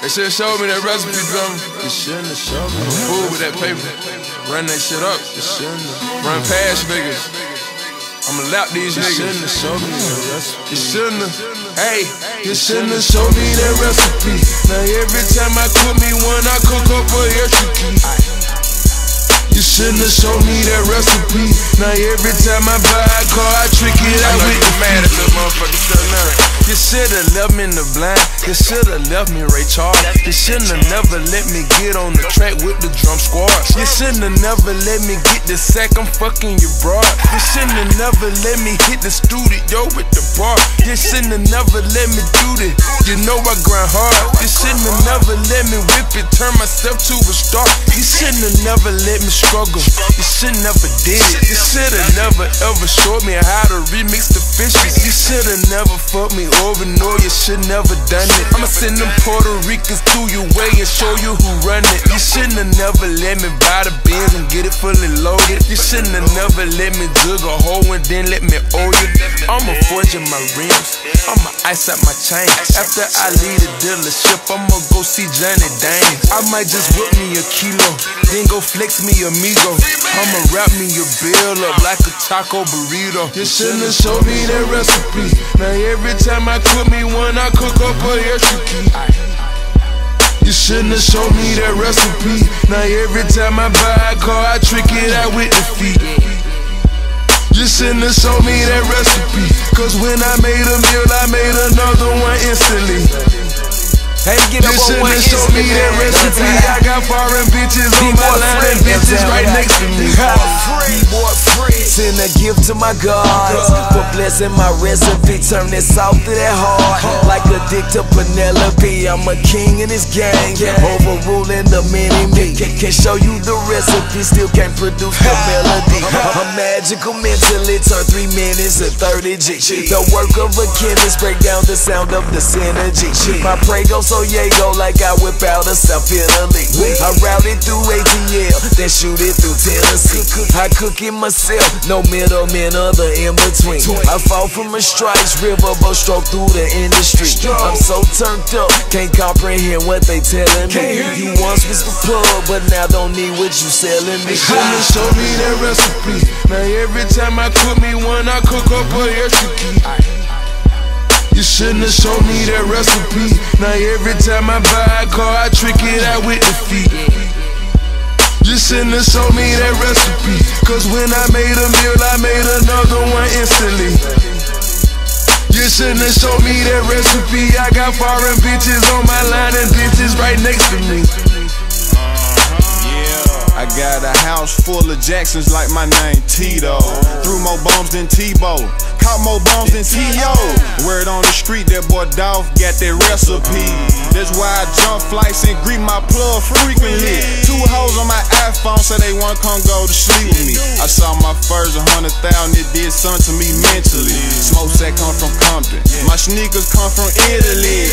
They should've showed me that recipe, fam. You shouldn't have showed me. Fool with that paper. Run that shit up. You shouldn't have. Run past niggas. I'ma lap these niggas. You shouldn't have showed me that recipe. You shouldn't have. Hey, you shouldn't have showed me that recipe. Now every time I cook me one, I cook up a extra key. You shouldn't have showed me that recipe. Now every time I buy a car, I trick it out with the mad at the motherfucker still now. You should've left me in the blind. You should've left me Ray Charles. You shouldn't have never let me get on the track with the drum squad. You shouldn't have never let me get the sack. I'm fucking your broad. You shouldn't have never let me hit the studio with the bar. You shouldn't have never let me do this. You know I grind hard. You shouldn't have never let me whip it, turn myself to a star. You shouldn't have never let me struggle. You should never did it. You should've never ever showed me how to remix the fishes. You should've never fucked me over, no, you should never done it. I'ma send them Puerto Ricans through your way and show you who run it. You shouldn't have never let me buy the Benz and get it fully loaded. You shouldn't have never let me jug a hole and then let me owe you. I'ma forge in my rims, I'ma ice out my chain. After I leave the dealership, I'ma go see Johnny Dane. I might just whip me a kilo, then go flex me a Migo. I'ma wrap me a bill up like a taco burrito. You shouldn't have showed me that recipe. Now every time I cook me one, I cook up a extra key. You shouldn't have showed me that recipe. Now every time I buy a car, I trick it out with the feet. You shouldn't have showed me that recipe, cause when I made a meal, I made another one instantly. Hey, get up you on one shouldn't have showed me that recipe. I got foreign bitches on my line and bitches right next to me. Send a gift to my gods for blessing my recipe. Turn that soft to that hard, like a dick to Penelope. I'm a king in this gang, overruling the mini-me. Can show you the recipe, still can't produce the melody. I'm magical mentally, turn 3 minutes to 30 G. The work of a chemist, break down the sound of the synergy. My prey goes so yago like I whip out of South Italy. I route it through ATL, then shoot it through Tennessee. I cook it myself, no middlemen or the in-between. I fall from a stripes, riverboat stroke through the industry. I'm so turned up, can't comprehend what they telling me. You once was the plug, but now don't need what you selling me. You shouldn't have showed me that recipe. Now every time I cook me one, I cook up a extra key. You shouldn't have showed me that recipe. Now every time I buy a car, I trick it out with the feet. You shouldn't have showed me that recipe, cause when I made a meal, I made another one instantly. You shouldn't have showed me that recipe. I got foreign bitches on my line and bitches right next to me. I got a house full of Jacksons like my name Tito. Threw more bombs than Tebow, caught more bombs than T.O. Word on the street, that boy Dolph got that recipe. That's why I jump flights and greet my plug frequently. 2 hoes on my iPhone say they wanna come go to sleep with me. I saw my first 100,000, it did something to me mentally. Smoke sack come from Compton, my sneakers come from Italy.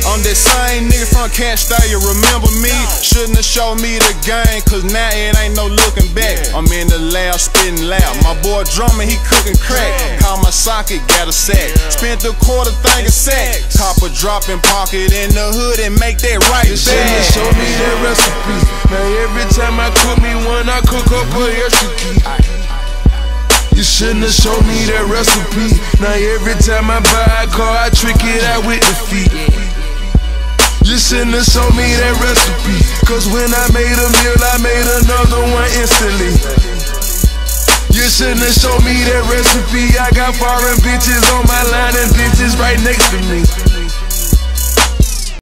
I'm that same nigga from Kent State, you remember me? Shouldn't have showed me the game, cause now it ain't no looking back. I'm in the lab, spitting loud. My boy drumming, he cooking crack. Call my socket, got a sack. Spent the quarter thing of sack. Cop a drop in pocket in the hood and make that right You shouldn't have back. showed me that recipe. Now every time I cook me one, I cook up a extra key. You shouldn't have showed me that recipe. Now every time I buy a car, I trick it out with the feet. You shouldn't have showed me that recipe, cause when I made a meal, I made another one instantly. You shouldn't have showed me that recipe. I got foreign bitches on my line and bitches right next to me.